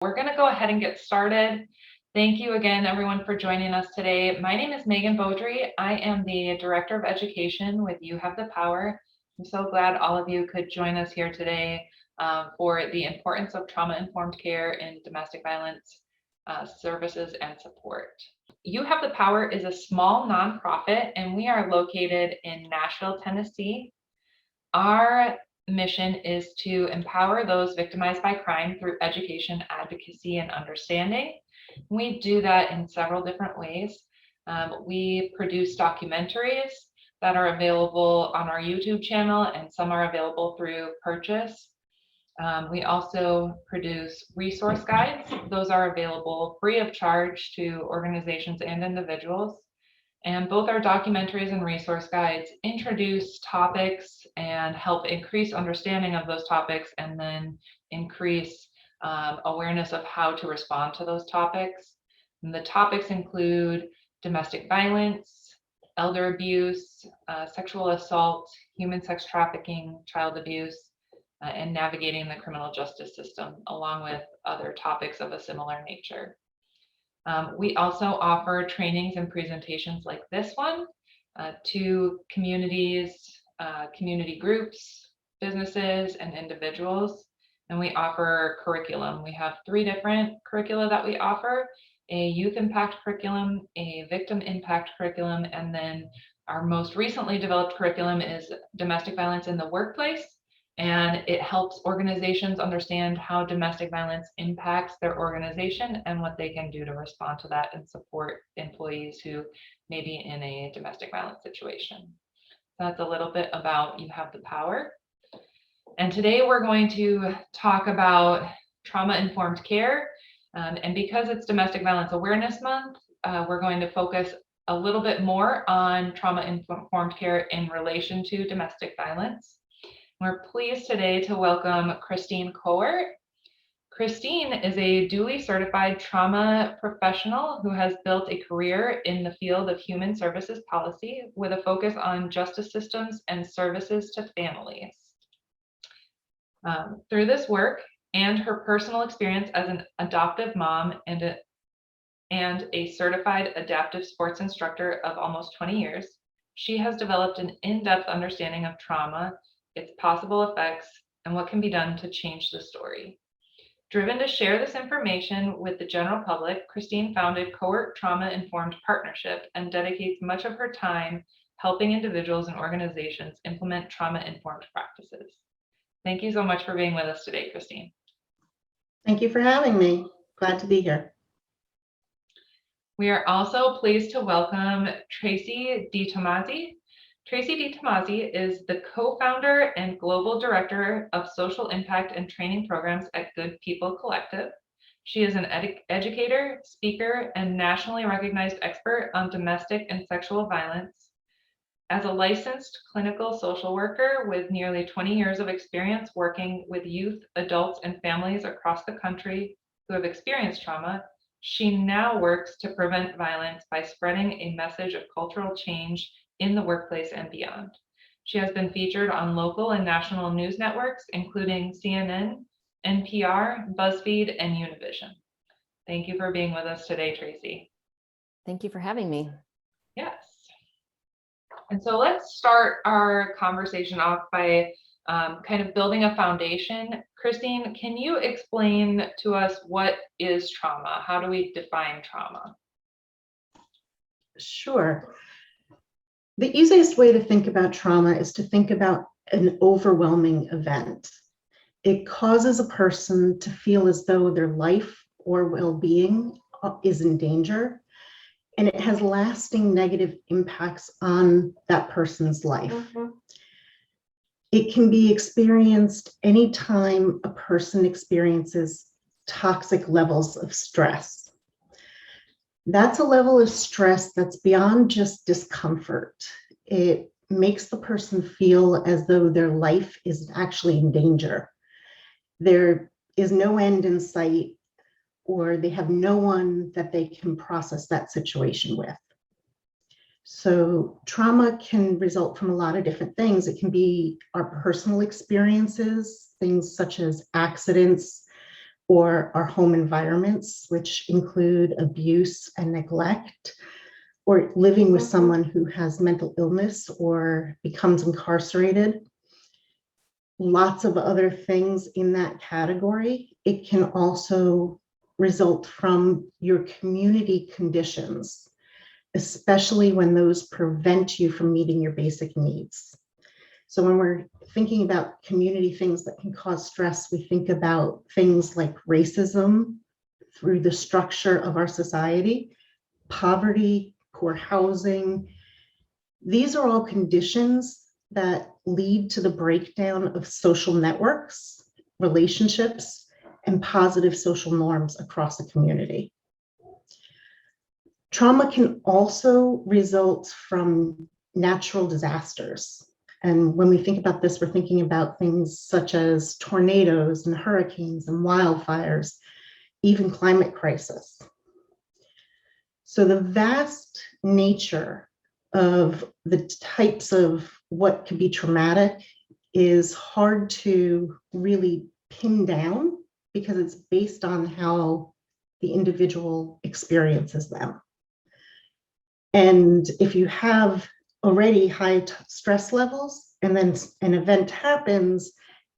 We're going to go ahead and get started. Thank you again, everyone, for joining us today. My name is Megan Beaudry. I am the Director of Education with You Have the Power. I'm so glad all of you could join us here today for the importance of trauma-informed care in domestic violence services and support. You Have the Power is a small nonprofit, and we are located in Nashville, Tennessee. Our mission is to empower those victimized by crime through education, advocacy, and understanding. We do that in several different ways. We produce documentaries that are available on our YouTube channel, and some are available through purchase. We also produce resource guides. Those are available free of charge to organizations and individuals. And both our documentaries and resource guides introduce topics and help increase understanding of those topics, and then increase awareness of how to respond to those topics. And the topics include domestic violence, elder abuse, sexual assault, human sex trafficking, child abuse, and navigating the criminal justice system, along with other topics of a similar nature. We also offer trainings and presentations like this one to communities, community groups, businesses, and individuals. And we offer curriculum. We have 3 different curricula that we offer: a youth impact curriculum, a victim impact curriculum, and then our most recently developed curriculum is domestic violence in the workplace. And it helps organizations understand how domestic violence impacts their organization and what they can do to respond to that and support employees who may be in a domestic violence situation. That's a little bit about You Have the Power. And today we're going to talk about trauma-informed care. And because it's Domestic Violence Awareness Month, we're going to focus a little bit more on trauma-informed care in relation to domestic violence. We're pleased today to welcome Christine Cowart. Christine is a duly certified trauma professional who has built a career in the field of human services policy with a focus on justice systems and services to families. Through this work and her personal experience as an adoptive mom and a certified adaptive sports instructor of almost 20 years, she has developed an in-depth understanding of trauma, its possible effects, and what can be done to change the story. Driven to share this information with the general public, Christine founded Cowart Trauma Informed Partnership and dedicates much of her time helping individuals and organizations implement trauma-informed practices. Thank you so much for being with us today, Christine. Thank you for having me. Glad to be here. We are also pleased to welcome Tracy DeTomasi. Tracy DeTomasi is the co-founder and global director of social impact and training programs at Good People Collective. She is an educator, speaker, and nationally recognized expert on domestic and sexual violence. As a licensed clinical social worker with nearly 20 years of experience working with youth, adults, and families across the country who have experienced trauma, she now works to prevent violence by spreading a message of cultural change in the workplace and beyond. She has been featured on local and national news networks, including CNN, NPR, BuzzFeed, and Univision. Thank you for being with us today, Tracy. Thank you for having me. Yes. And so let's start our conversation off by kind of building a foundation. Christine, can you explain to us what is trauma? How do we define trauma? Sure. The easiest way to think about trauma is to think about an overwhelming event. It causes a person to feel as though their life or well-being is in danger, and it has lasting negative impacts on that person's life. It can be experienced anytime a person experiences toxic levels of stress. That's a level of stress that's beyond just discomfort. It makes the person feel as though their life is actually in danger. There is no end in sight, or they have no one that they can process that situation with. So trauma can result from a lot of different things. It can be our personal experiences, things such as accidents, or our home environments, which include abuse and neglect, or living with someone who has mental illness or becomes incarcerated. Lots of other things in that category. It can also result from your community conditions, especially when those prevent you from meeting your basic needs. So when we're thinking about community things that can cause stress, we think about things like racism through the structure of our society, poverty, poor housing. These are all conditions that lead to the breakdown of social networks, relationships, and positive social norms across a community. Trauma can also result from natural disasters. And when we think about this, we're thinking about things such as tornadoes and hurricanes and wildfires, even climate crisis. So the vast nature of the types of what could be traumatic is hard to really pin down because it's based on how the individual experiences them. And if you have already high stress levels and then an event happens,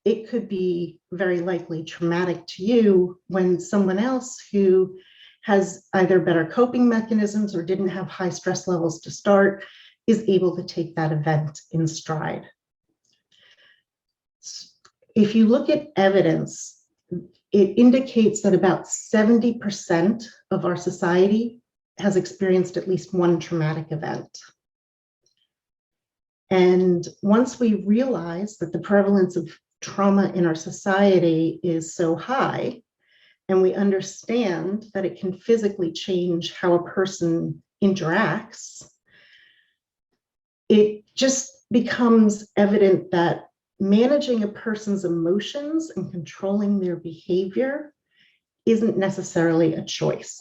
it could be very likely traumatic to you when someone else who has either better coping mechanisms or didn't have high stress levels to start is able to take that event in stride. If you look at evidence, it indicates that about 70% of our society has experienced at least one traumatic event. And once we realize that the prevalence of trauma in our society is so high, and we understand that it can physically change how a person interacts, it just becomes evident that managing a person's emotions and controlling their behavior isn't necessarily a choice.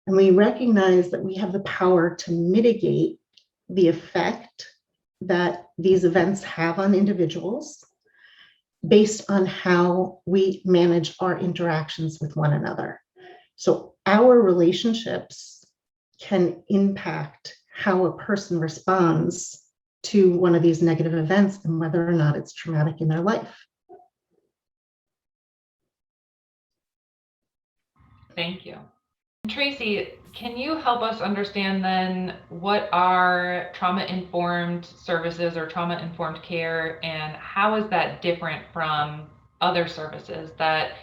And we recognize that we have the power to mitigate the effect that these events have on individuals based on how we manage our interactions with one another. So our relationships can impact how a person responds to one of these negative events and whether or not it's traumatic in their life. Thank you. Tracy, can you help us understand then what are trauma-informed services or trauma-informed care, and how is that different from other services that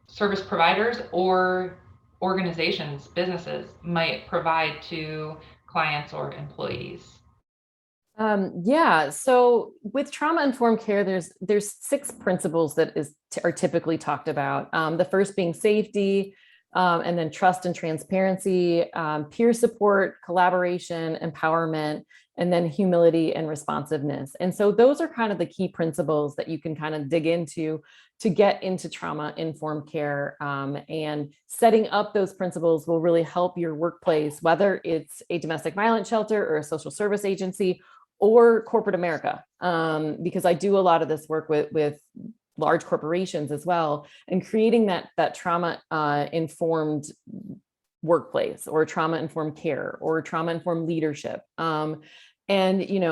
service providers or organizations, businesses might provide to clients or employees? Yeah, so with trauma-informed care, there's 6 principles that are typically talked about. The first being safety, and then trust and transparency, peer support, collaboration, empowerment, and then humility and responsiveness. And so those are kind of the key principles that you can kind of dig into to get into trauma-informed care. And setting up those principles will really help your workplace, whether it's a domestic violence shelter or a social service agency or corporate America, because I do a lot of this work with large corporations as well, and creating that trauma informed workplace or trauma informed care or trauma informed leadership. And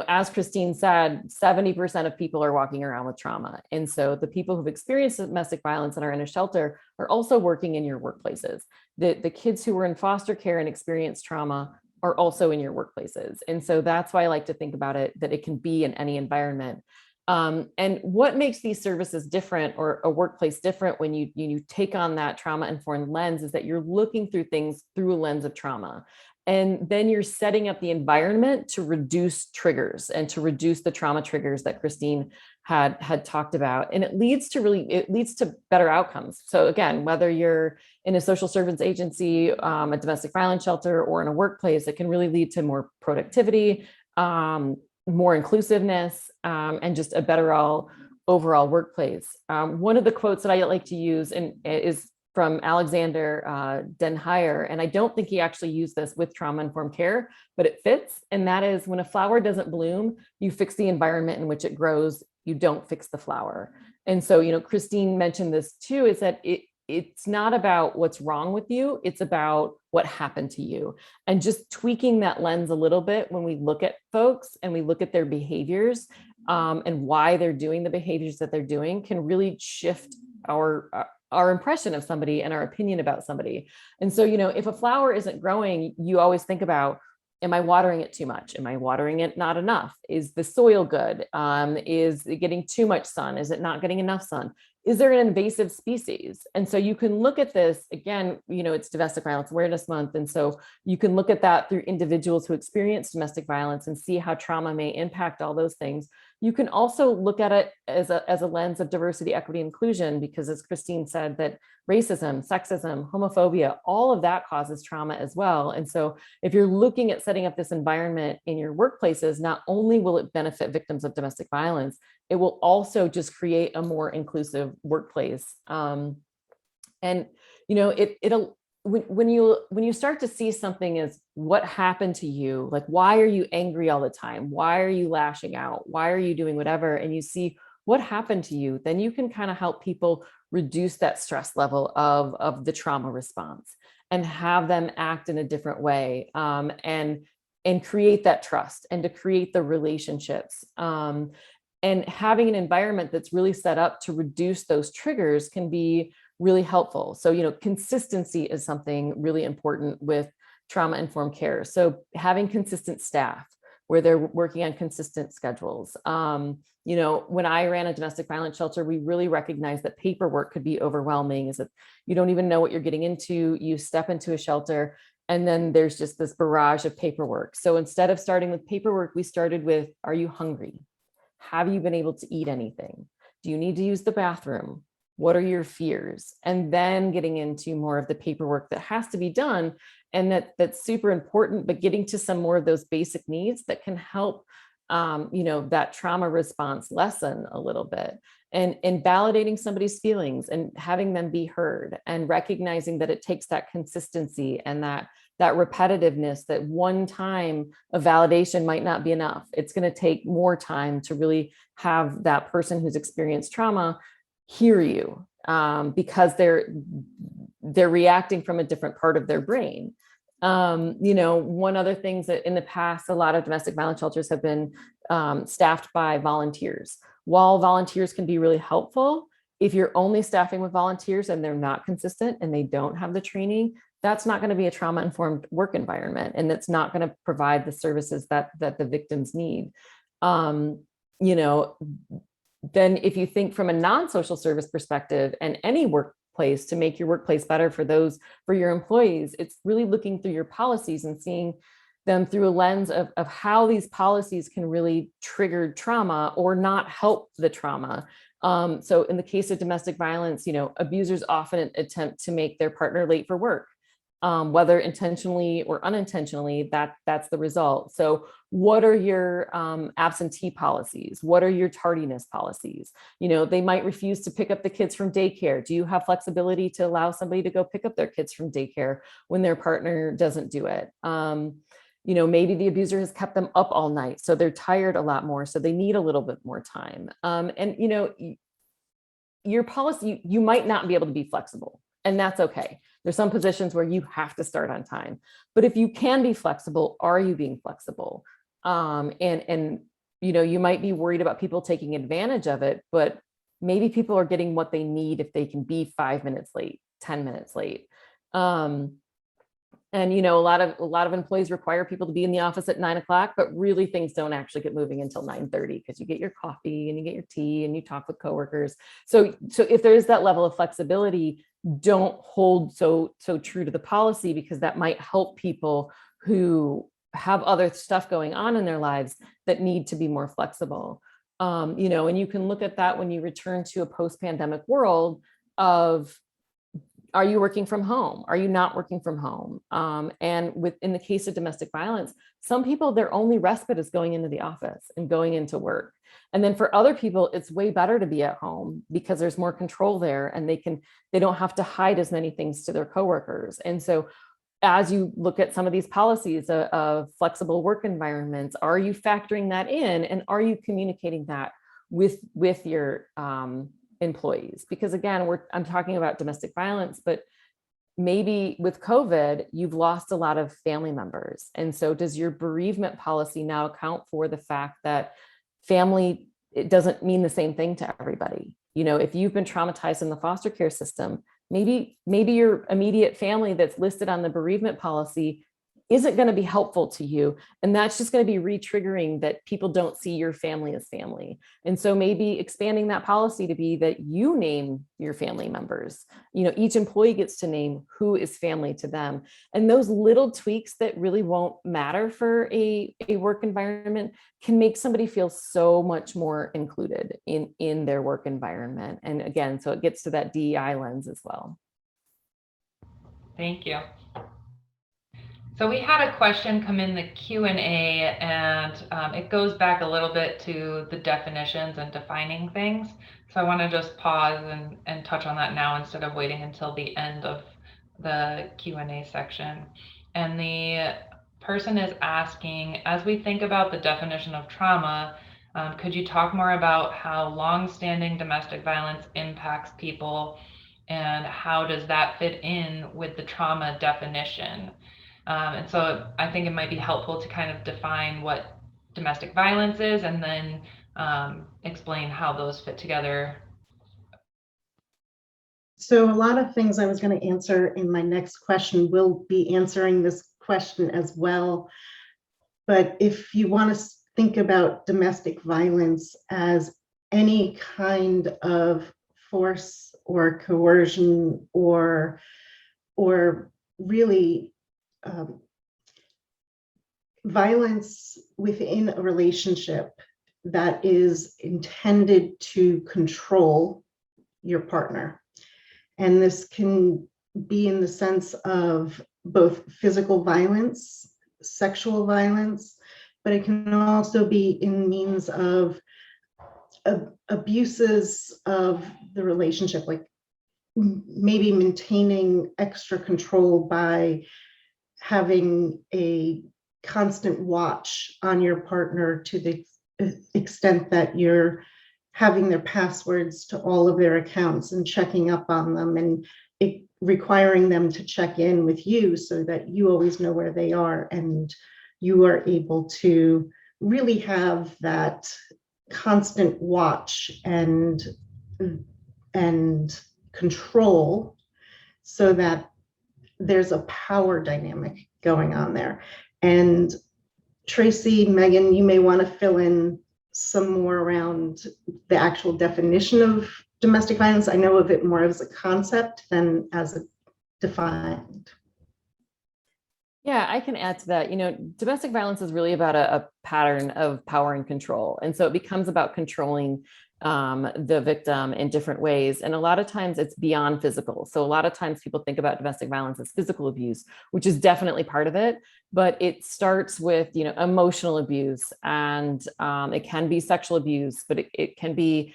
as Christine said, 70% of people are walking around with trauma. And so the people who've experienced domestic violence and are in a shelter are also working in your workplaces. The kids who were in foster care and experienced trauma are also in your workplaces. And so that's why I like to think about it, that it can be in any environment. And what makes these services different, or a workplace different, when you take on that trauma-informed lens, is that you're looking through things through a lens of trauma. And then you're setting up the environment to reduce triggers and to reduce the trauma triggers that Christine had talked about. And it leads to better outcomes. So again, whether you're in a social service agency, a domestic violence shelter, or in a workplace, it can really lead to more productivity, more inclusiveness, and just a better overall workplace. One of the quotes that I like to use is from Alexander Den Heyer, and I don't think he actually used this with trauma-informed care, but it fits. And that is, when a flower doesn't bloom, you fix the environment in which it grows, you don't fix the flower. And so, Christine mentioned this too, is that it's not about what's wrong with you, it's about what happened to you. And just tweaking that lens a little bit when we look at folks and we look at their behaviors, and why they're doing the behaviors that they're doing, can really shift our impression of somebody and our opinion about somebody. And so, if a flower isn't growing, you always think about, am I watering it too much? Am I watering it not enough? Is the soil good? Is it getting too much sun? Is it not getting enough sun? Is there an invasive species? And so you can look at this again, it's Domestic Violence Awareness Month. And so you can look at that through individuals who experience domestic violence and see how trauma may impact all those things. You can also look at it as a lens of diversity, equity, inclusion, because as Christine said, that racism, sexism, homophobia, all of that causes trauma as well. And so if you're looking at setting up this environment in your workplaces, not only will it benefit victims of domestic violence, it will also just create a more inclusive workplace. And it'll when you start to see something as what happened to you, like, why are you angry all the time? Why are you lashing out? Why are you doing whatever? And you see what happened to you, then you can kind of help people reduce that stress level of the trauma response and have them act in a different way, and create that trust and to create the relationships. And having an environment that's really set up to reduce those triggers can be really helpful. So, consistency is something really important with trauma-informed care. So having consistent staff where they're working on consistent schedules. When I ran a domestic violence shelter, we really recognized that paperwork could be overwhelming, is that you don't even know what you're getting into. You step into a shelter and then there's just this barrage of paperwork. So instead of starting with paperwork, we started with, are you hungry? Have you been able to eat anything? Do you need to use the bathroom? What are your fears? And then getting into more of the paperwork that has to be done. And that's super important, but getting to some more of those basic needs that can help, that trauma response lessen a little bit, and validating somebody's feelings and having them be heard, and recognizing that it takes that consistency and that repetitiveness, that one time of validation might not be enough. It's going to take more time to really have that person who's experienced trauma hear you, because they're reacting from a different part of their brain. One other things that in the past, a lot of domestic violence shelters have been staffed by volunteers. While volunteers can be really helpful, if you're only staffing with volunteers and they're not consistent and they don't have the training, that's not going to be a trauma-informed work environment, and that's not going to provide the services that the victims need. Then if you think from a non-social service perspective and any workplace to make your workplace better for your employees, it's really looking through your policies and seeing them through a lens of how these policies can really trigger trauma or not help the trauma. So in the case of domestic violence, abusers often attempt to make their partner late for work. Whether intentionally or unintentionally, that's the result. So what are your absentee policies? What are your tardiness policies? They might refuse to pick up the kids from daycare. Do you have flexibility to allow somebody to go pick up their kids from daycare when their partner doesn't do it? Maybe the abuser has kept them up all night, so they're tired a lot more, so they need a little bit more time. Your policy, you might not be able to be flexible, and that's okay. There's some positions where you have to start on time, but if you can be flexible, are you being flexible? You might be worried about people taking advantage of it, but maybe people are getting what they need if they can be 5 minutes late, 10 minutes late. A lot of employees require people to be in the office at 9 o'clock, but really things don't actually get moving until 9:30, because you get your coffee and you get your tea and you talk with coworkers. So if there is that level of flexibility, don't hold so true to the policy, because that might help people who have other stuff going on in their lives that need to be more flexible. And you can look at that when you return to a post-pandemic world of, are you working from home? Are you not working from home? And in the case of domestic violence, some people, their only respite is going into the office and going into work. And then for other people, it's way better to be at home because there's more control there, and they don't have to hide as many things to their coworkers. And so as you look at some of these policies of flexible work environments, are you factoring that in, and are you communicating that with your employees, because again, I'm talking about domestic violence, but maybe with COVID, you've lost a lot of family members. And so does your bereavement policy now account for the fact that family, it doesn't mean the same thing to everybody? You know, if you've been traumatized in the foster care system, maybe your immediate family that's listed on the bereavement policy isn't going to be helpful to you. And that's just going to be re-triggering that people don't see your family as family. And so maybe expanding that policy to be that you name your family members. You know, each employee gets to name who is family to them. And those little tweaks that really won't matter for a work environment can make somebody feel so much more included in their work environment. And again, so it gets to that DEI lens as well. Thank you. So we had a question come in the Q&A, and it goes back a little bit to the definitions and defining things. So I want to just pause and touch on that now instead of waiting until the end of the Q&A section. And the person is asking, as we think about the definition of trauma, could you talk more about how long-standing domestic violence impacts people, and how does that fit in with the trauma definition? And so I think it might be helpful to kind of define what domestic violence is, and then explain how those fit together. So a lot of things I was going to answer in my next question will be answering this question as well. But if you want to think about domestic violence as any kind of force or coercion or really violence within a relationship that is intended to control your partner. And this can be in the sense of both physical violence, sexual violence, but it can also be in means of abuses of the relationship, like maybe maintaining extra control by having a constant watch on your partner to the extent that you're having their passwords to all of their accounts and checking up on them, and requiring them to check in with you so that you always know where they are and you are able to really have that constant watch and control, so that there's a power dynamic going on there. And Tracy, Megan, you may want to fill in some more around the actual definition of domestic violence. I know of it more as a concept than as a defined. Yeah, I can add to that. You know, domestic violence is really about a pattern of power and control. And so it becomes about controlling the victim in different ways. And a lot of times it's beyond physical. So a lot of times people think about domestic violence as physical abuse, which is definitely part of it, but it starts with, you know, emotional abuse, and it can be sexual abuse, but it can be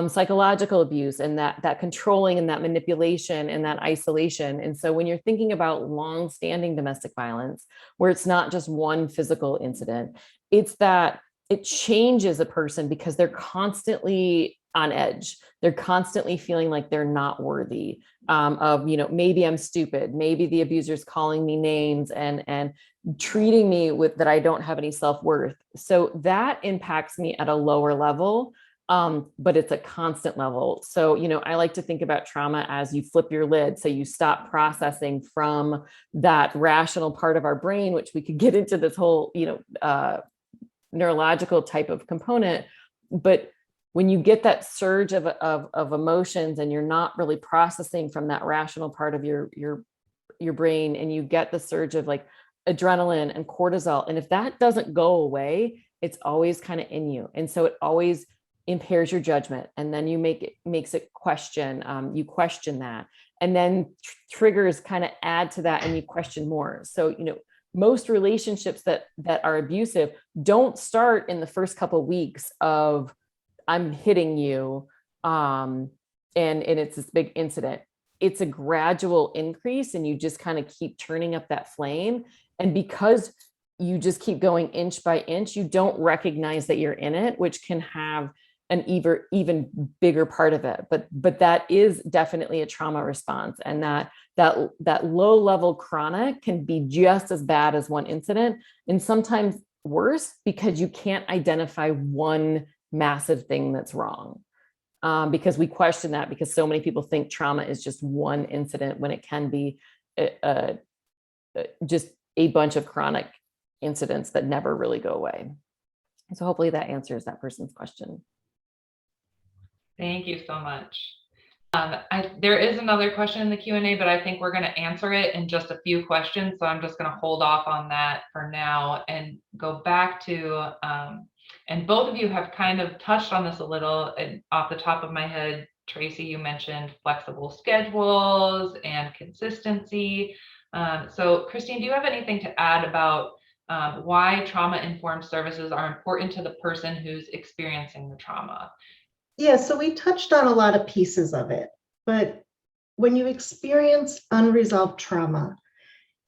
psychological abuse, and that controlling and that manipulation and that isolation. And so when you're thinking about long-standing domestic violence, where it's not just one physical incident, it's that it changes a person because they're constantly on edge. They're constantly feeling like they're not worthy of, you know, maybe I'm stupid, maybe the abuser's calling me names and treating me with that I don't have any self-worth. So that impacts me at a lower level, but it's a constant level. So, you know, I like to think about trauma as you flip your lid. So you stop processing from that rational part of our brain, which we could get into this whole, you know, neurological type of component. But when you get that surge of emotions and you're not really processing from that rational part of your brain, and you get the surge of like adrenaline and cortisol, and if that doesn't go away, it's always kind of in you. And so it always impairs your judgment. And then you makes it question, you question that. And then triggers kind of add to that, and you question more. So, you know, most relationships that are abusive don't start in the first couple of weeks of I'm hitting you, and it's this big incident. It's a gradual increase, and you just kind of keep turning up that flame. And because you just keep going inch by inch, you don't recognize that you're in it, which can have an even bigger part of it. But that is definitely a trauma response, and that low level chronic can be just as bad as one incident, and sometimes worse, because you can't identify one massive thing that's wrong. Because we question that, because so many people think trauma is just one incident when it can be just a bunch of chronic incidents that never really go away. So hopefully that answers that person's question. Thank you so much. There is another question in the Q&A, but I think we're going to answer it in just a few questions. So I'm just going to hold off on that for now and go back to, and both of you have kind of touched on this a little. And off the top of my head, Tracy, you mentioned flexible schedules and consistency. So Christine, do you have anything to add about why trauma-informed services are important to the person who's experiencing the trauma? Yeah, so we touched on a lot of pieces of it, but when you experience unresolved trauma,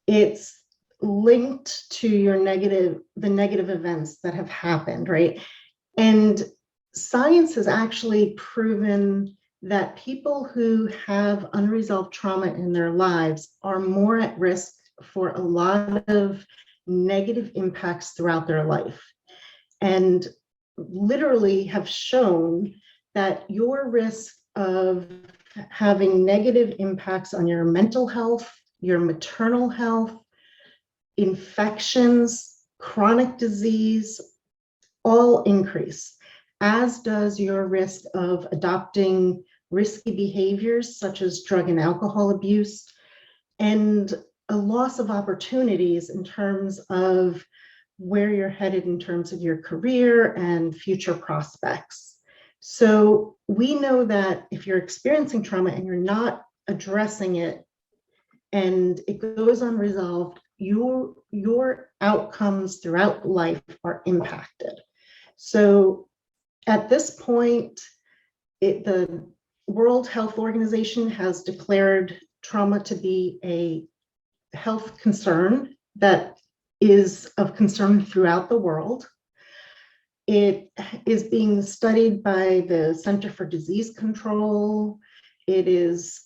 it's linked to the negative events that have happened, right? And science has actually proven that people who have unresolved trauma in their lives are more at risk for a lot of negative impacts throughout their life, and literally have shown that your risk of having negative impacts on your mental health, your maternal health, infections, chronic disease, all increase, as does your risk of adopting risky behaviors such as drug and alcohol abuse, and a loss of opportunities in terms of where you're headed in terms of your career and future prospects. So we know that if you're experiencing trauma and you're not addressing it and it goes unresolved, your outcomes throughout life are impacted. So at this point, the World Health Organization has declared trauma to be a health concern that is of concern throughout the world. It is being studied by the Center for Disease Control. It is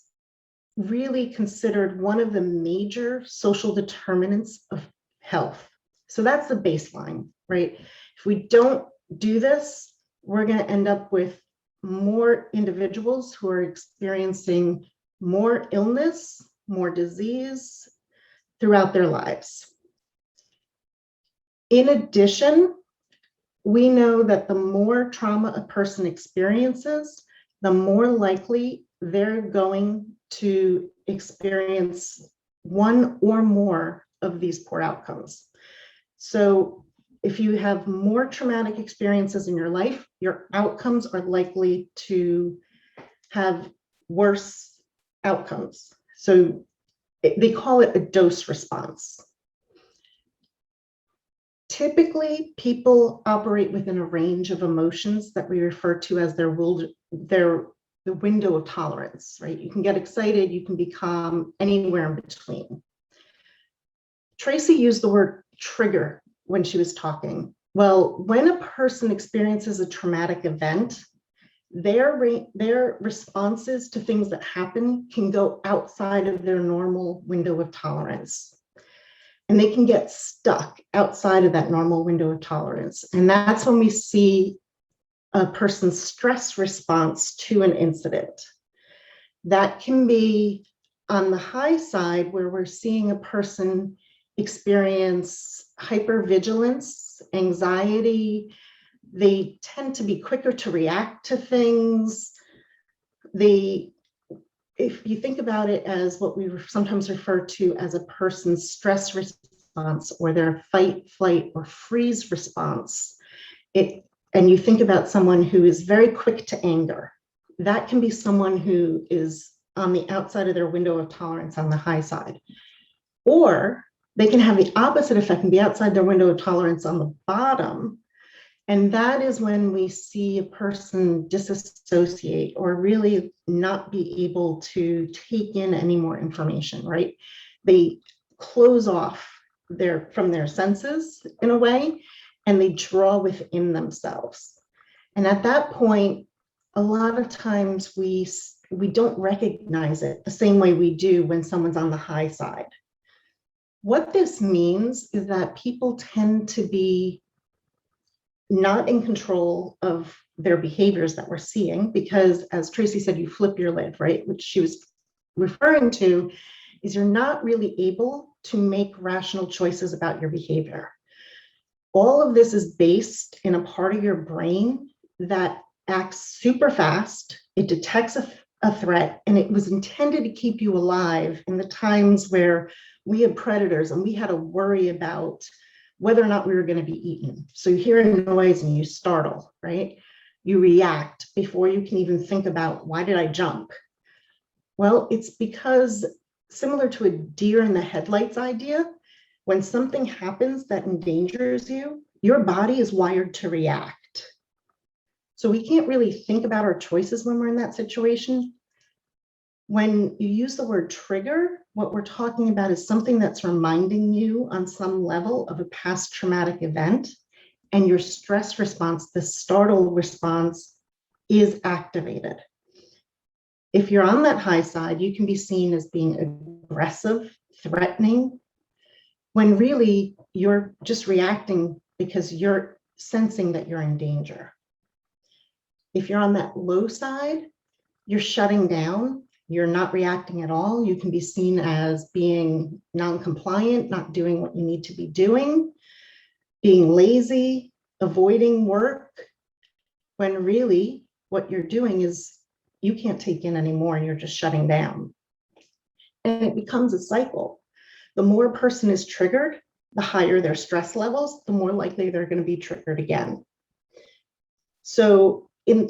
really considered one of the major social determinants of health. So that's the baseline, right? If we don't do this, we're going to end up with more individuals who are experiencing more illness, more disease throughout their lives. In addition, we know that the more trauma a person experiences, the more likely they're going to experience one or more of these poor outcomes. So if you have more traumatic experiences in your life, your outcomes are likely to have worse outcomes. So they call it a dose response. Typically, people operate within a range of emotions that we refer to as the window of tolerance, right? You can get excited, you can be calm, anywhere in between. Tracy used the word trigger when she was talking. Well, when a person experiences a traumatic event, their responses to things that happen can go outside of their normal window of tolerance. And they can get stuck outside of that normal window of tolerance. And that's when we see a person's stress response to an incident. That can be on the high side, where we're seeing a person experience hypervigilance, anxiety. They tend to be quicker to react to things. If you think about it as what we sometimes refer to as a person's stress response or their fight, flight, or freeze response, and you think about someone who is very quick to anger, that can be someone who is on the outside of their window of tolerance on the high side. Or they can have the opposite effect and be outside their window of tolerance on the bottom. And that is when we see a person disassociate or really not be able to take in any more information, right? They close off from their senses in a way, and they draw within themselves. And at that point, a lot of times we don't recognize it the same way we do when someone's on the high side. What this means is that people tend to be not in control of their behaviors that we're seeing, because as Tracy said, you flip your lid, right? Which she was referring to is you're not really able to make rational choices about your behavior. All of this is based in a part of your brain that acts super fast. It detects a threat, and it was intended to keep you alive in the times where we had predators and we had to worry about whether or not we were going to be eaten. So you hear a noise and you startle, right? You react before you can even think about, why did I jump? Well, it's because, similar to a deer in the headlights idea, when something happens that endangers you, your body is wired to react. So we can't really think about our choices when we're in that situation. When you use the word trigger, what we're talking about is something that's reminding you on some level of a past traumatic event, and your stress response, the startle response, is activated. If you're on that high side, you can be seen as being aggressive, threatening, when really you're just reacting because you're sensing that you're in danger. If you're on that low side, you're shutting down, you're not reacting at all. You can be seen as being non-compliant, not doing what you need to be doing, being lazy, avoiding work, when really what you're doing is you can't take in anymore and you're just shutting down. And it becomes a cycle. The more a person is triggered, the higher their stress levels, the more likely they're going to be triggered again. So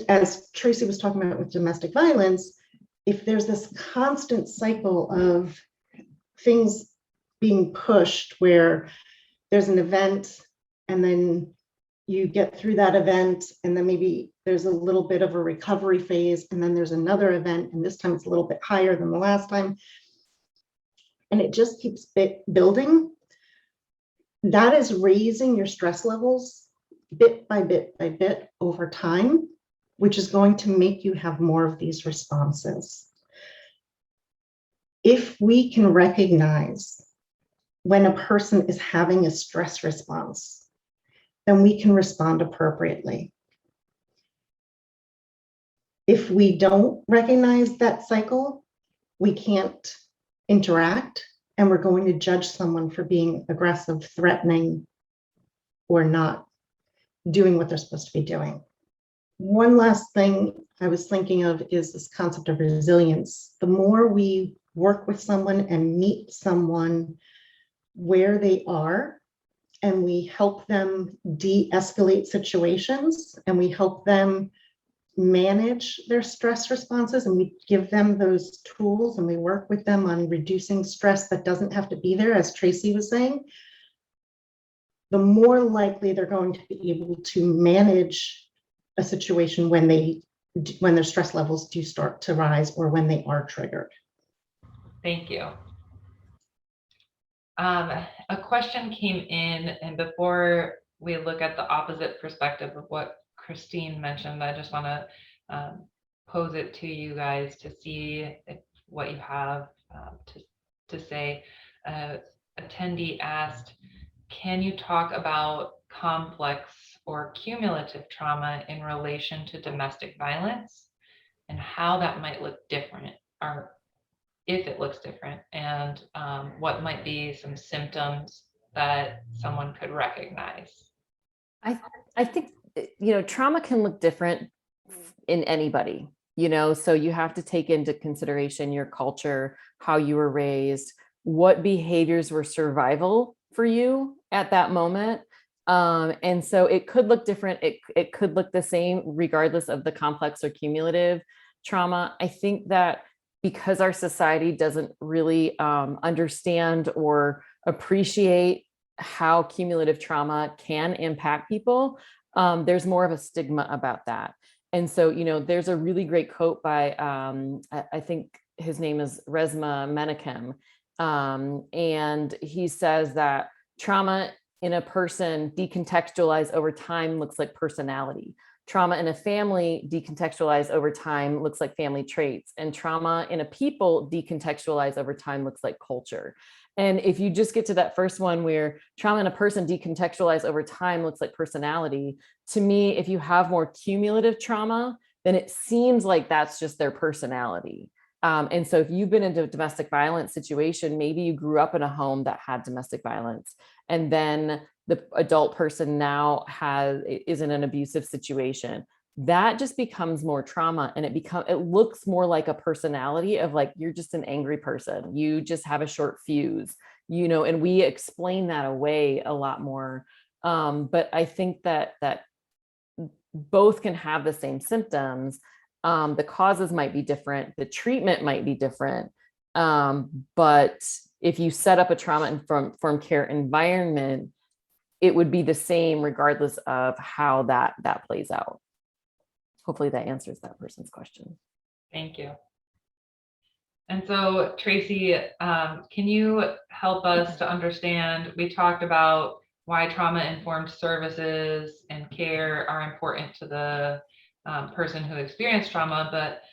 as Tracy was talking about with domestic violence, if there's this constant cycle of things being pushed where there's an event and then you get through that event and then maybe there's a little bit of a recovery phase and then there's another event and this time it's a little bit higher than the last time, and it just keeps building, that is raising your stress levels bit by bit by bit over time, which is going to make you have more of these responses. If we can recognize when a person is having a stress response, then we can respond appropriately. If we don't recognize that cycle, we can't interact, and we're going to judge someone for being aggressive, threatening, or not doing what they're supposed to be doing. One last thing I was thinking of is this concept of resilience. The more we work with someone and meet someone where they are, and we help them de-escalate situations, and we help them manage their stress responses, and we give them those tools, and we work with them on reducing stress that doesn't have to be there, as Tracy was saying, the more likely they're going to be able to manage a situation when their stress levels do start to rise or when they are triggered. Thank you. A question came in, and before we look at the opposite perspective of what Christine mentioned, I just want to pose it to you guys to see what you have to say. Attendee asked, can you talk about complex or cumulative trauma in relation to domestic violence and how that might look different, or if it looks different, and what might be some symptoms that someone could recognize? I think, trauma can look different in anybody, so you have to take into consideration your culture, how you were raised, what behaviors were survival for you at that moment. And so it could look different. It could look the same regardless of the complex or cumulative trauma. I think that because our society doesn't really understand or appreciate how cumulative trauma can impact people, there's more of a stigma about that. And so, there's a really great quote by, I think his name is Resmaa Menakem. And he says that trauma in a person decontextualized over time looks like personality. trauma in a family decontextualized over time looks like family traits, and trauma in a people decontextualized over time looks like culture. And if you just get to that first one where trauma in a person decontextualized over time looks like personality, to me, if you have more cumulative trauma, then it seems like that's just their personality. And so if you've been in a domestic violence situation, maybe you grew up in a home that had domestic violence, and then the adult person now is in an abusive situation. That just becomes more trauma, and it looks more like a personality of like, you're just an angry person. You just have a short fuse, and we explain that away a lot more. But I think that both can have the same symptoms. The causes might be different. The treatment might be different. But if you set up a trauma-informed care environment, it would be the same regardless of how that plays out. Hopefully that answers that person's question. Thank you. And so, Tracy, can you help us to understand, we talked about why trauma-informed services and care are important to the person who experienced trauma, but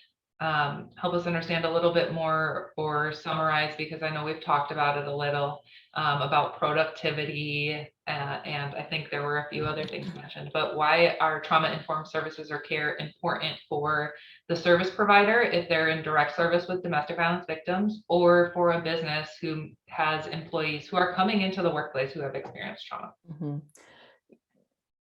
help us understand a little bit more, or summarize, because I know we've talked about it a little, about productivity, and I think there were a few other things mentioned, but why are trauma-informed services or care important for the service provider if they're in direct service with domestic violence victims, or for a business who has employees who are coming into the workplace who have experienced trauma? Mm-hmm.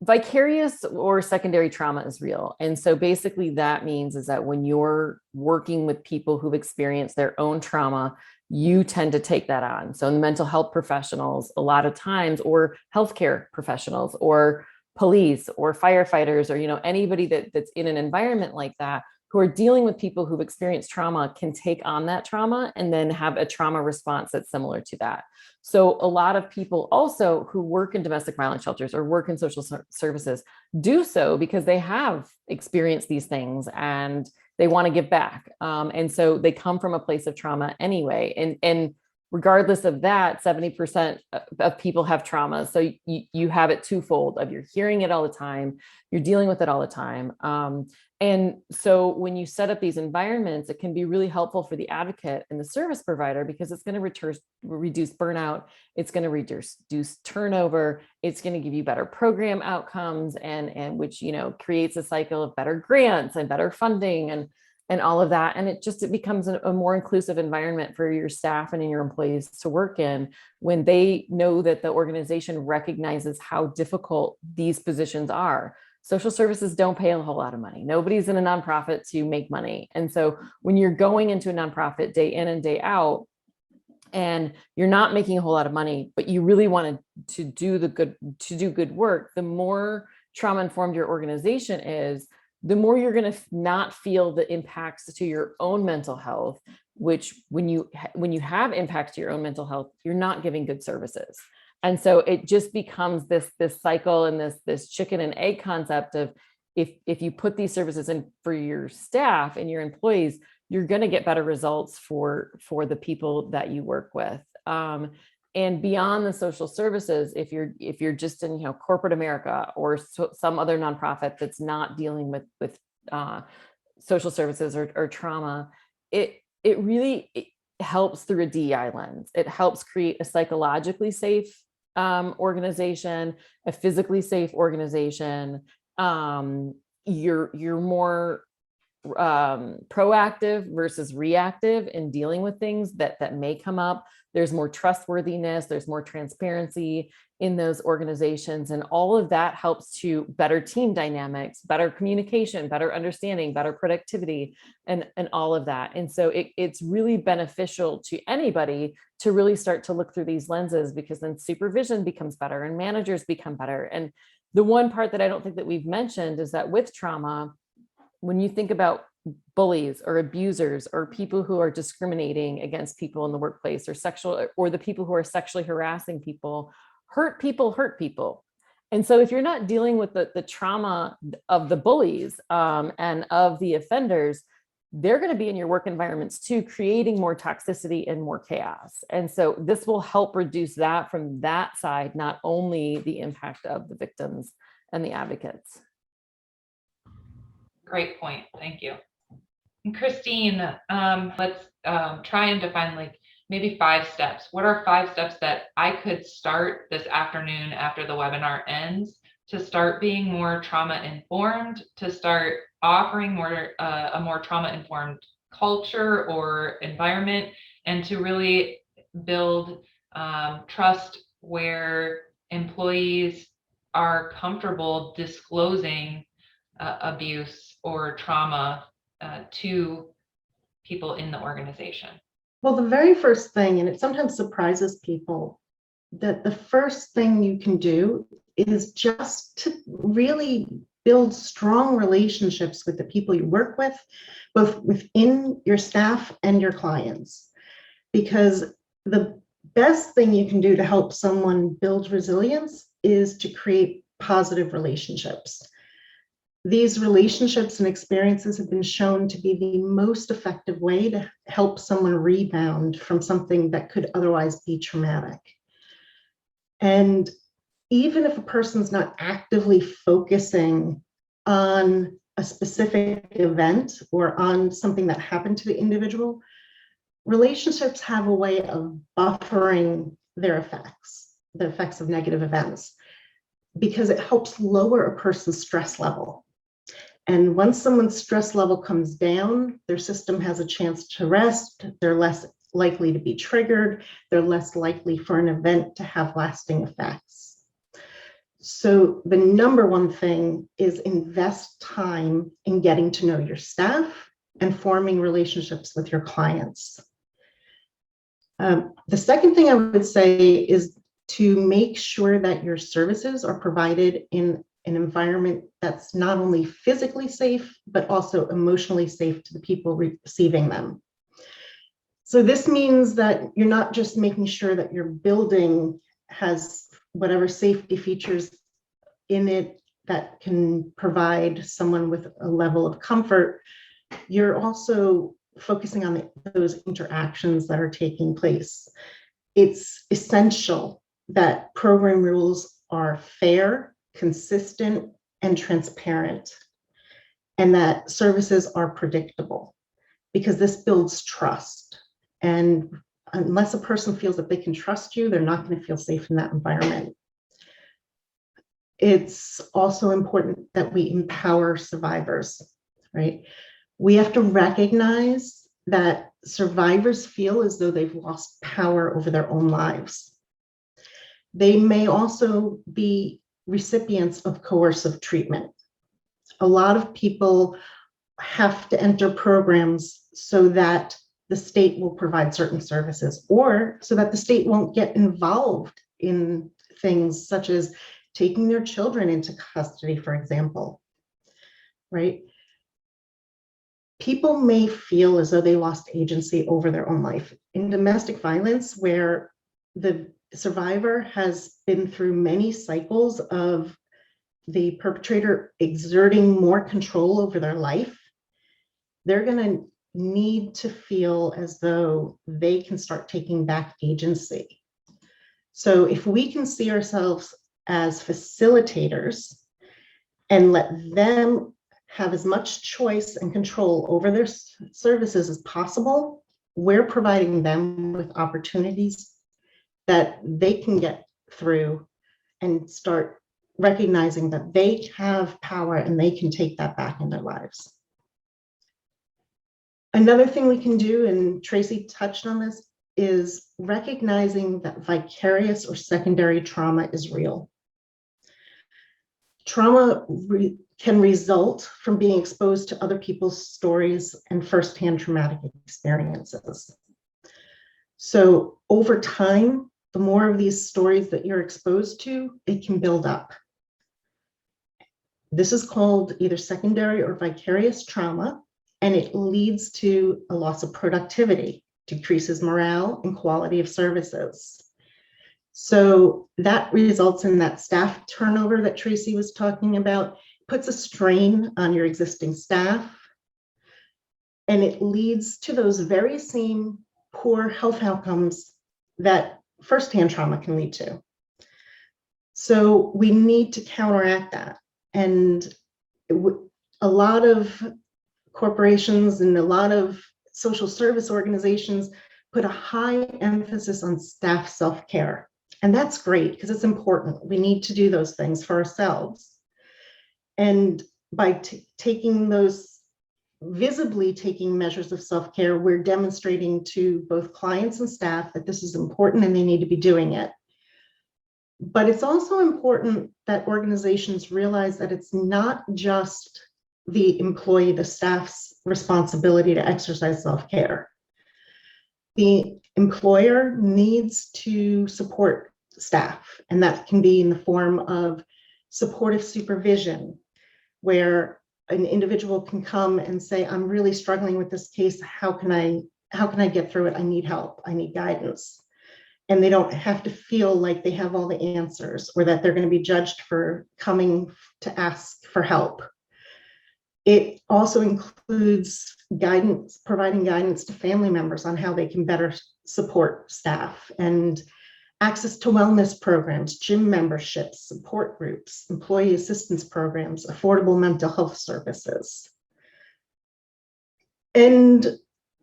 Vicarious or secondary trauma is real. And so basically that means is that when you're working with people who've experienced their own trauma, you tend to take that on. So the mental health professionals, a lot of times, or healthcare professionals, or police, or firefighters, or anybody that's in an environment like that, who are dealing with people who've experienced trauma, can take on that trauma and then have a trauma response that's similar to that. So a lot of people also who work in domestic violence shelters or work in social services do so because they have experienced these things and they want to give back. And so they come from a place of trauma anyway. And regardless of that, 70% of people have trauma. So you have it twofold of you're hearing it all the time, you're dealing with it all the time. And so when you set up these environments, it can be really helpful for the advocate and the service provider, because it's going to reduce burnout. It's going to reduce turnover. It's going to give you better program outcomes, and which, creates a cycle of better grants and better funding and all of that. And it becomes a more inclusive environment for your staff and your employees to work in, when they know that the organization recognizes how difficult these positions are. Social services don't pay a whole lot of money. Nobody's in a nonprofit to make money. And so when you're going into a nonprofit day in and day out, and you're not making a whole lot of money, but you really want to do good work, the more trauma-informed your organization is, the more you're going to not feel the impacts to your own mental health, which when you have impacts to your own mental health, you're not giving good services. And so it just becomes this cycle and this chicken and egg concept of, if you put these services in for your staff and your employees, you're going to get better results for the people that you work with. And beyond the social services, if you're just in corporate America or some other nonprofit that's not dealing with social services or trauma, it really helps through a DEI lens. It helps create a psychologically safe organization, a physically safe organization. You're more proactive versus reactive in dealing with things that may come up. There's more trustworthiness, there's more transparency in those organizations, and all of that helps to better team dynamics, better communication, better understanding, better productivity, and all of that. And so it's really beneficial to anybody to really start to look through these lenses, because then supervision becomes better and managers become better. And the one part that I don't think that we've mentioned is that with trauma, when you think about bullies or abusers or people who are discriminating against people in the workplace, or the people who are sexually harassing people hurt people. And so if you're not dealing with the trauma of the bullies and of the offenders, they're going to be in your work environments too, creating more toxicity and more chaos. And so this will help reduce that from that side, not only the impact of the victims and the advocates. great point. Thank you. And Christine, let's try and define like maybe 5 steps. What are 5 steps that I could start this afternoon after the webinar ends to start being more trauma informed, to start offering more a more trauma informed culture or environment, and to really build trust where employees are comfortable disclosing abuse or trauma to people in the organization? Well, the very first thing, and it sometimes surprises people, that the first thing you can do is just to really build strong relationships with the people you work with, both within your staff and your clients. Because the best thing you can do to help someone build resilience is to create positive relationships. These relationships and experiences have been shown to be the most effective way to help someone rebound from something that could otherwise be traumatic. And even if a person's not actively focusing on a specific event or on something that happened to the individual, relationships have a way of buffering their effects, the effects of negative events, because it helps lower a person's stress level. And once someone's stress level comes down, their system has a chance to rest, they're less likely to be triggered, they're less likely for an event to have lasting effects. So the number one thing is invest time in getting to know your staff and forming relationships with your clients. The second thing I would say is to make sure that your services are provided in an environment that's not only physically safe, but also emotionally safe to the people receiving them. So this means that you're not just making sure that your building has whatever safety features in it that can provide someone with a level of comfort. You're also focusing on those interactions that are taking place. It's essential that program rules are fair, consistent, and transparent, and that services are predictable, because this builds trust. And unless a person feels that they can trust you, they're not going to feel safe in that environment. It's also important that we empower survivors, right? We have to recognize that survivors feel as though they've lost power over their own lives. They may also be recipients of coercive treatment. A lot of people have to enter programs so that the state will provide certain services, or so that the state won't get involved in things such as taking their children into custody, for example, right? People may feel as though they lost agency over their own life. In domestic violence, where the survivor has been through many cycles of the perpetrator exerting more control over their life, they're going to need to feel as though they can start taking back agency. So if we can see ourselves as facilitators and let them have as much choice and control over their services as possible, we're providing them with opportunities that they can get through and start recognizing that they have power and they can take that back in their lives. Another thing we can do, and Tracy touched on this, is recognizing that vicarious or secondary trauma is real. Trauma can result from being exposed to other people's stories and firsthand traumatic experiences. So over time, the more of these stories that you're exposed to, it can build up. This is called either secondary or vicarious trauma, and it leads to a loss of productivity, decreases morale and quality of services. So that results in that staff turnover that Tracy was talking about, puts a strain on your existing staff, and it leads to those very same poor health outcomes that firsthand trauma can lead to. So we need to counteract that. And a lot of corporations and a lot of social service organizations put a high emphasis on staff self-care. And that's great because it's important. We need to do those things for ourselves. And by taking those, visibly taking measures of self-care, we're demonstrating to both clients and staff that this is important and they need to be doing it. But it's also important that organizations realize that it's not just the employee, the staff's responsibility to exercise self-care. The employer needs to support staff, and that can be in the form of supportive supervision, where an individual can come and say, I'm really struggling with this case. How can I get through it? I need help. I need guidance. And they don't have to feel like they have all the answers or that they're going to be judged for coming to ask for help. It also includes guidance, providing guidance to family members on how they can better support staff, and access to wellness programs, gym memberships, support groups, employee assistance programs, affordable mental health services. And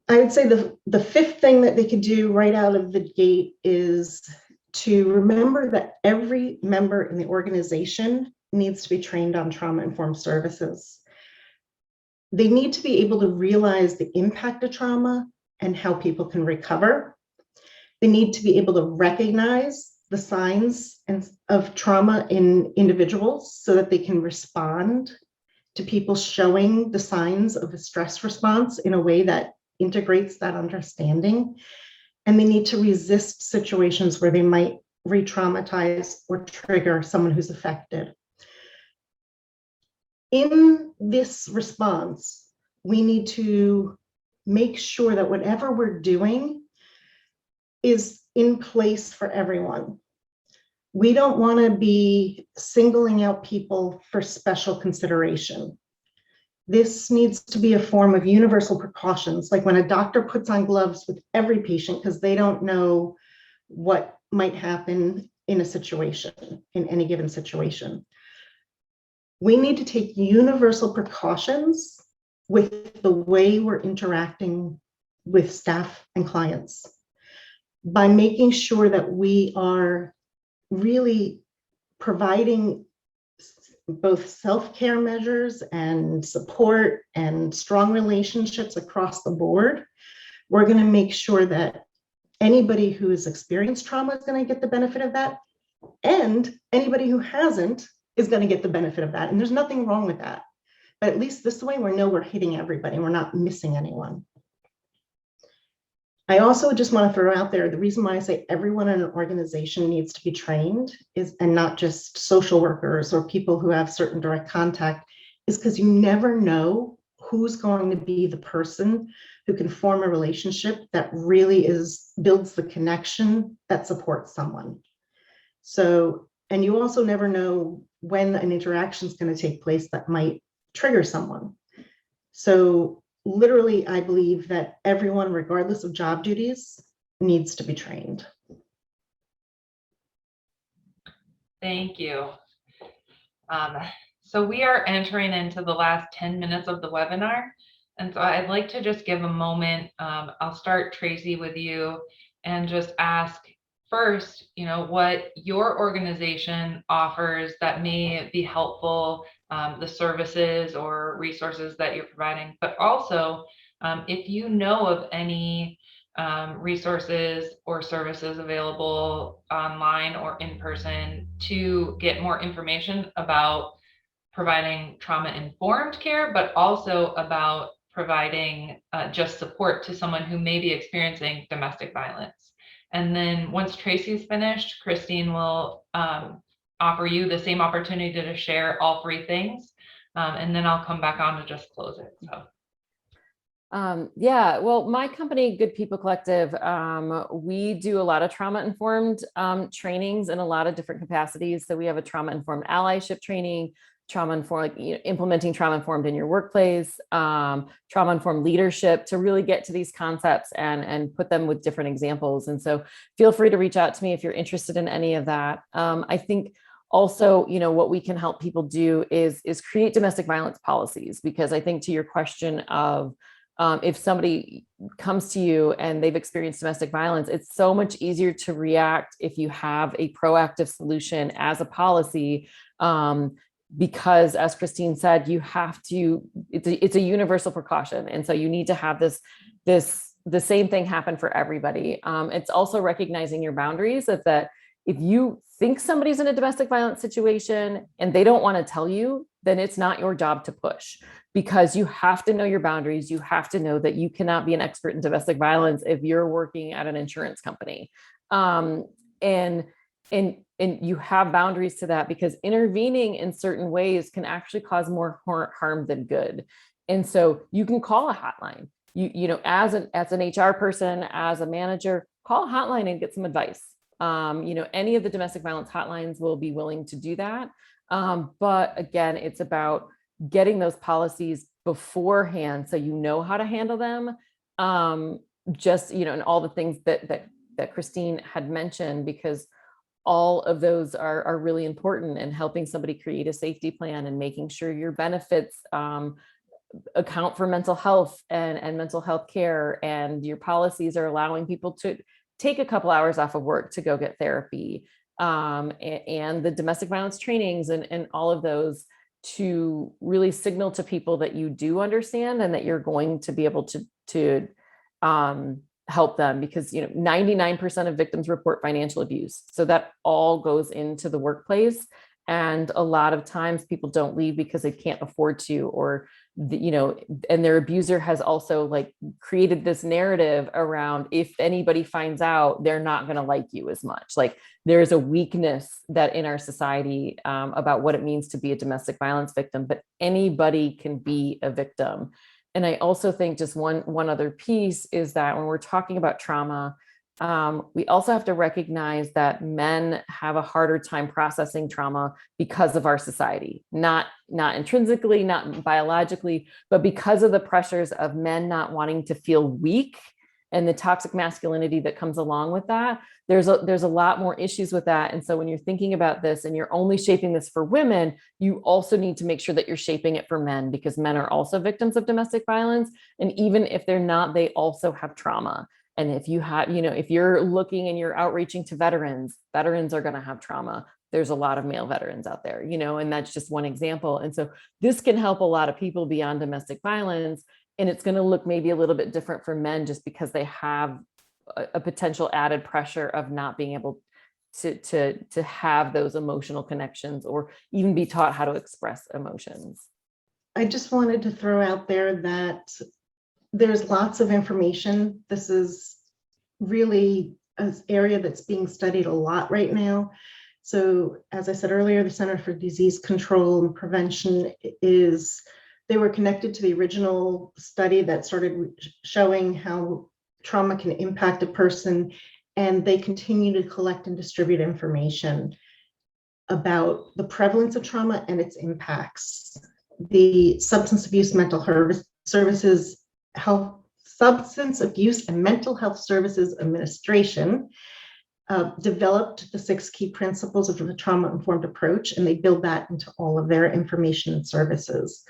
I would say the fifth thing that they could do right out of the gate is to remember that every member in the organization needs to be trained on trauma-informed services. They need to be able to realize the impact of trauma and how people can recover. They need to be able to recognize the signs of trauma in individuals so that they can respond to people showing the signs of a stress response in a way that integrates that understanding. And they need to resist situations where they might re-traumatize or trigger someone who's affected. In this response, we need to make sure that whatever we're doing is in place for everyone. We don't want to be singling out people for special consideration. This needs to be a form of universal precautions, like when a doctor puts on gloves with every patient because they don't know what might happen in a situation, in any given situation. We need to take universal precautions with the way we're interacting with staff and clients by making sure that we are really providing both self-care measures and support and strong relationships across the board. We're going to make sure that anybody who has experienced trauma is going to get the benefit of that, and anybody who hasn't is going to get the benefit of that. And there's nothing wrong with that. But at least this way, we know we're hitting everybody and we're not missing anyone. I also just want to throw out there, the reason why I say everyone in an organization needs to be trained is, and not just social workers or people who have certain direct contact, is because you never know who's going to be the person who can form a relationship that really builds the connection that supports someone. So, and you also never know when an interaction is going to take place that might trigger someone. So literally, I believe that everyone, regardless of job duties, needs to be trained. Thank you. So we are entering into the last 10 minutes of the webinar. And so I'd like to just give a moment. I'll start, Tracy, with you and just ask first, what your organization offers that may be helpful, the services or resources that you're providing, but also if you know of any resources or services available online or in person to get more information about providing trauma-informed care, but also about providing just support to someone who may be experiencing domestic violence. And then once Tracy's finished, Christine will offer you the same opportunity to share all three things. And then I'll come back on to just close it. So. Yeah, well, my company, Good People Collective, we do a lot of trauma-informed trainings in a lot of different capacities. So we have a trauma-informed allyship training, trauma-informed, implementing trauma-informed in your workplace, trauma-informed leadership, to really get to these concepts and put them with different examples. And so feel free to reach out to me if you're interested in any of that. I think Also, what we can help people do is create domestic violence policies, because I think to your question of if somebody comes to you and they've experienced domestic violence, it's so much easier to react if you have a proactive solution as a policy. Because as Christine said, you have to, it's a universal precaution. And so you need to have the same thing happen for everybody. It's also recognizing your boundaries, that if you think somebody's in a domestic violence situation and they don't want to tell you, then it's not your job to push, because you have to know your boundaries. You have to know that you cannot be an expert in domestic violence if you're working at an insurance company. And you have boundaries to that, because intervening in certain ways can actually cause more harm than good. And so you can call a hotline. As an HR person, as a manager, call a hotline and get some advice. Any of the domestic violence hotlines will be willing to do that. But again, it's about getting those policies beforehand, so you know how to handle them. And all the things that Christine had mentioned, because all of those are really important in helping somebody create a safety plan and making sure your benefits account for mental health and mental health care, and your policies are allowing people to take a couple hours off of work to go get therapy, and the domestic violence trainings and all of those, to really signal to people that you do understand and that you're going to be able to help them, because 99% of victims report financial abuse. So that all goes into the workplace. And a lot of times people don't leave because they can't afford to, or and their abuser has also created this narrative around, if anybody finds out, they're not going to like you as much. There's a weakness that in our society about what it means to be a domestic violence victim, but anybody can be a victim. And I also think just one other piece is that when we're talking about trauma, we also have to recognize that men have a harder time processing trauma because of our society, not intrinsically, not biologically, but because of the pressures of men not wanting to feel weak and the toxic masculinity that comes along with that. There's a lot more issues with that. And so when you're thinking about this and you're only shaping this for women, you also need to make sure that you're shaping it for men, because men are also victims of domestic violence. And even if they're not, they also have trauma. And if you have, if you're looking and you're outreaching to veterans are going to have trauma. There's a lot of male veterans out there, and that's just one example. And so this can help a lot of people beyond domestic violence. And it's going to look maybe a little bit different for men, just because they have a potential added pressure of not being able to have those emotional connections, or even be taught how to express emotions. I just wanted to throw out there that there's lots of information. This is really an area that's being studied a lot right now. So as I said earlier, the Center for Disease Control and Prevention they were connected to the original study that started showing how trauma can impact a person, and they continue to collect and distribute information about the prevalence of trauma and its impacts. The Substance Abuse and Mental Abuse Services Administration developed the 6 key principles of the trauma-informed approach, and they build that into all of their information and services.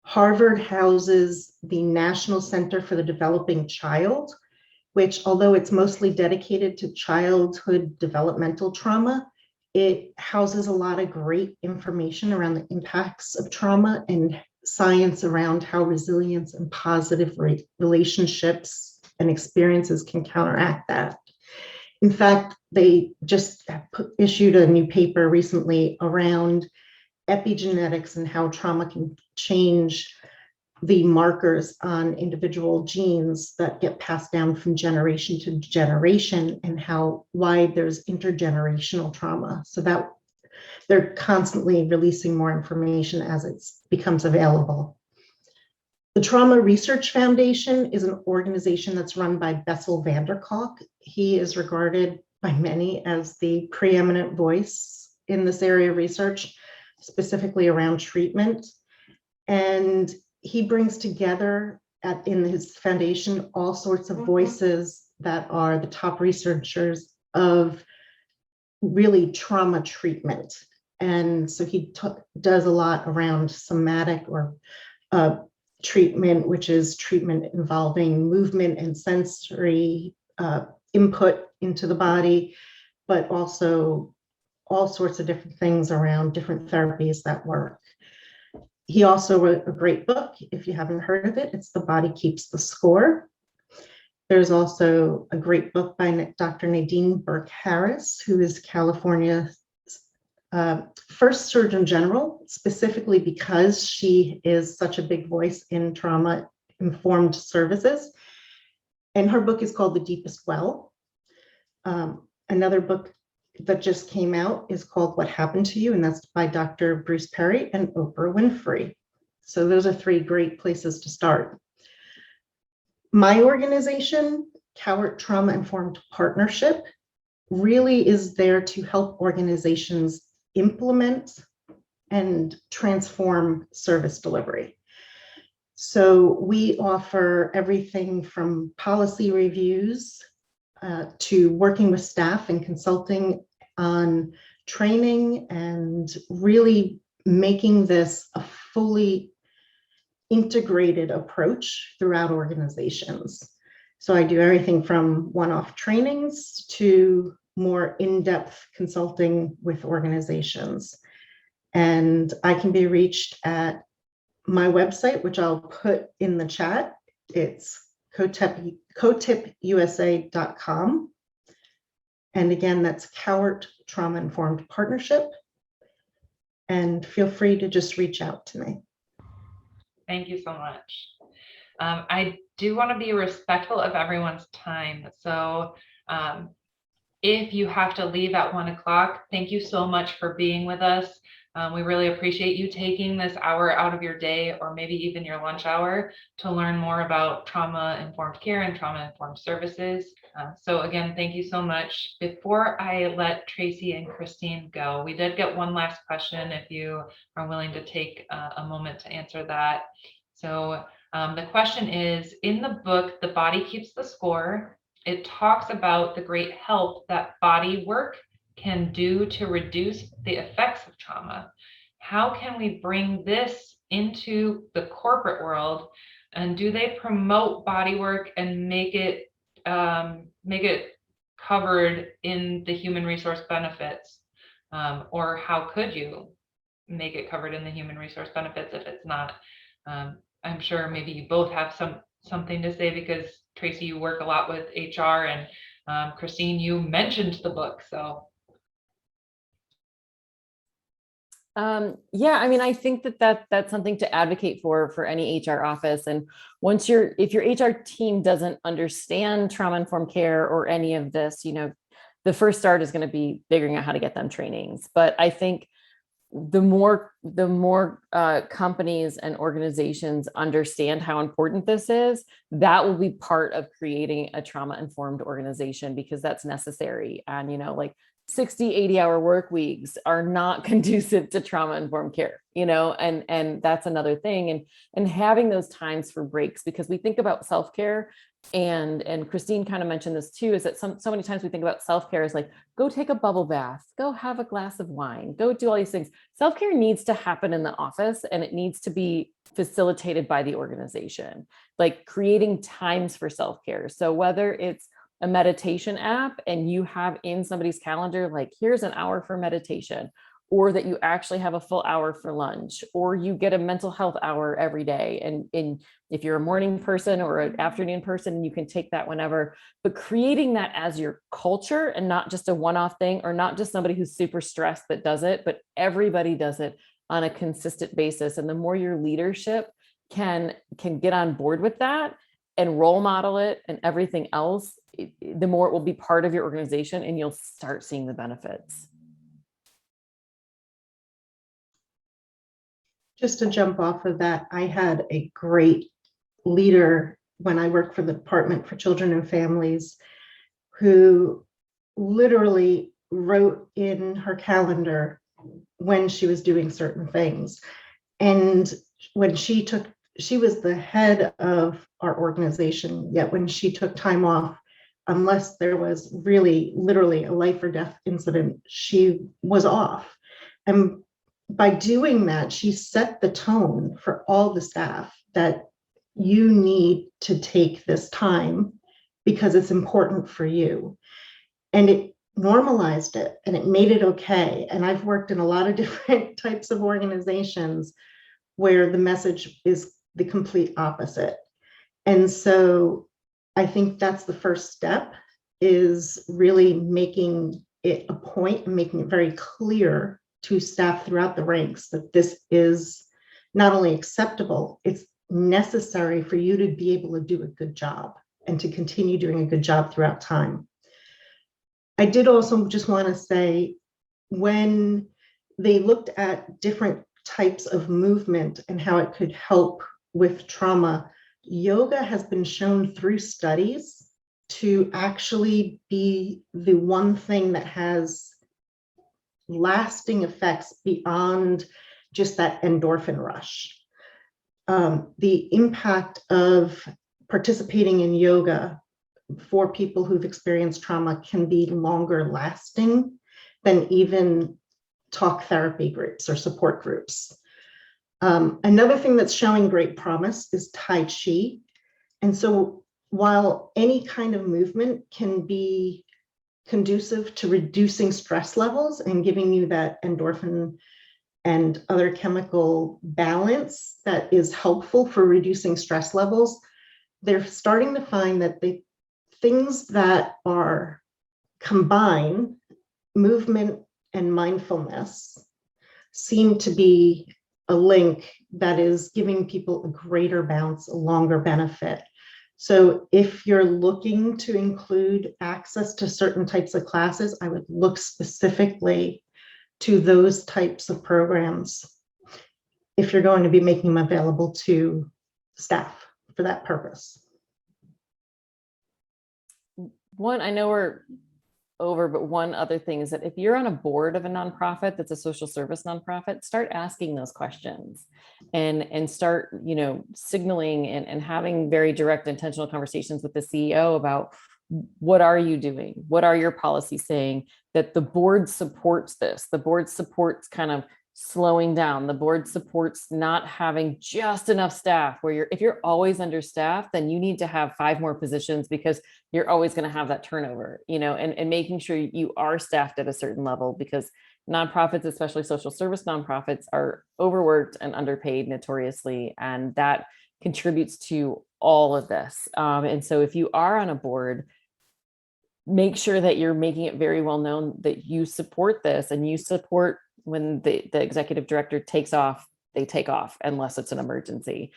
Harvard houses the National Center for the Developing Child, which, although it's mostly dedicated to childhood developmental trauma, it houses a lot of great information around the impacts of trauma and science around how resilience and positive relationships and experiences can counteract that. In fact, they just issued a new paper recently around epigenetics and how trauma can change the markers on individual genes that get passed down from generation to generation, and why there's intergenerational trauma. So that they're constantly releasing more information as it becomes available. The Trauma Research Foundation is an organization that's run by Bessel van der Kolk. He is regarded by many as the preeminent voice in this area of research, specifically around treatment. And he brings together in his foundation all sorts of voices that are the top researchers of really trauma treatment. And so he does a lot around somatic or treatment, which is treatment involving movement and sensory input into the body, but also all sorts of different things around different therapies that work. He also wrote a great book. If you haven't heard of it, it's The Body Keeps the Score. There's also a great book by Dr. Nadine Burke-Harris, who is California's first Surgeon General, specifically because she is such a big voice in trauma-informed services. And her book is called The Deepest Well. Another book that just came out is called What Happened to You, and that's by Dr. Bruce Perry and Oprah Winfrey. So those are three great places to start. My organization, Cowart Trauma Informed Partnership, really is there to help organizations implement and transform service delivery. So we offer everything from policy reviews to working with staff and consulting on training and really making this a fully integrated approach throughout organizations. So I do everything from one-off trainings to more in-depth consulting with organizations. And I can be reached at my website, which I'll put in the chat. It's cotipusa.com. And again, that's Cowart Trauma Informed Partnership. And feel free to just reach out to me. Thank you so much. I do want to be respectful of everyone's time. So if you have to leave at 1 o'clock, thank you so much for being with us. We really appreciate you taking this hour out of your day, or maybe even your lunch hour, to learn more about trauma-informed care and trauma-informed services. So again, thank you so much. Before I let Tracy and Christine go, we did get one last question, if you are willing to take a moment to answer that. So the question is, in the book, The Body Keeps the Score, it talks about the great help that body work can do to reduce the effects of trauma. How can we bring this into the corporate world? And do they promote body work and make it covered in the human resource benefits? Or how could you make it covered in the human resource benefits if it's not? I'm sure maybe you both have something to say, because Tracy, you work a lot with HR, and Christine, you mentioned the book, so. Yeah, I mean, I think that's something to advocate for any HR office. And if your HR team doesn't understand trauma-informed care or any of this, the first start is going to be figuring out how to get them trainings. But I think the more companies and organizations understand how important this is, that will be part of creating a trauma-informed organization, because that's necessary. And, like 60, 80-hour work weeks are not conducive to trauma-informed care, and that's another thing. And having those times for breaks, because we think about self-care, and Christine kind of mentioned this too, is that so many times we think about self-care as like, go take a bubble bath, go have a glass of wine, go do all these things. Self-care needs to happen in the office, and it needs to be facilitated by the organization, like creating times for self-care. So whether it's a meditation app and you have in somebody's calendar, like, here's an hour for meditation, or that you actually have a full hour for lunch, or you get a mental health hour every day. And if you're a morning person or an afternoon person, you can take that whenever, but creating that as your culture and not just a one-off thing, or not just somebody who's super stressed that does it, but everybody does it on a consistent basis. And the more your leadership can get on board with that and role model it and everything else, the more it will be part of your organization, and you'll start seeing the benefits. Just to jump off of that, I had a great leader when I worked for the Department for Children and Families, who literally wrote in her calendar when she was doing certain things. And when she was the head of our organization, yet when she took time off, unless there was really literally a life or death incident, she was off. And by doing that, she set the tone for all the staff that you need to take this time because it's important for you. And it normalized it and it made it okay. And I've worked in a lot of different types of organizations where the message is the complete opposite. And so I think that's the first step, is really making it a point and making it very clear to staff throughout the ranks that this is not only acceptable, it's necessary for you to be able to do a good job and to continue doing a good job throughout time. I did also just want to say, when they looked at different types of movement and how it could help with trauma, yoga has been shown through studies to actually be the one thing that has lasting effects beyond just that endorphin rush. The impact of participating in yoga for people who've experienced trauma can be longer lasting than even talk therapy groups or support groups. Another thing that's showing great promise is Tai Chi. And so while any kind of movement can be conducive to reducing stress levels and giving you that endorphin and other chemical balance that is helpful for reducing stress levels, they're starting to find that the things that are combine movement and mindfulness seem to be a link that is giving people a greater bounce, a longer benefit. So if you're looking to include access to certain types of classes, I would look specifically to those types of programs if you're going to be making them available to staff for that purpose. One, I know we're over, but one other thing is that if you're on a board of a nonprofit that's a social service nonprofit, start asking those questions and start, signaling and having very direct, intentional conversations with the CEO about, what are you doing? What are your policies saying? That the board supports this. The board supports kind of slowing down. The board supports not having just enough staff, where if you're always understaffed, then you need to have 5 more positions because you're always going to have that turnover, and making sure you are staffed at a certain level, because nonprofits, especially social service nonprofits, are overworked and underpaid notoriously. And that contributes to all of this. And so if you are on a board, make sure that you're making it very well known that you support this, and you support when the executive director takes off, they take off unless it's an emergency.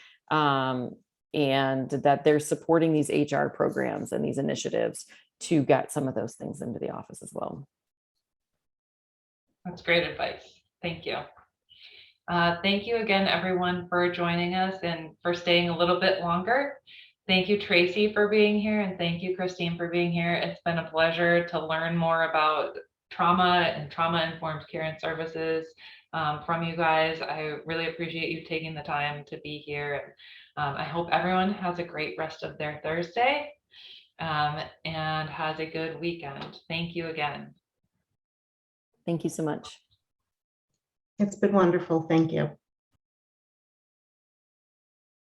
And that they're supporting these HR programs and these initiatives to get some of those things into the office as well. That's great advice. Thank you. Thank you again, everyone, for joining us and for staying a little bit longer. Thank you, Tracy, for being here, and thank you, Christine, for being here. It's been a pleasure to learn more about trauma and trauma-informed care and services from you guys. I really appreciate you taking the time to be here. I hope everyone has a great rest of their Thursday and has a good weekend. Thank you again. Thank you so much. It's been wonderful. Thank you.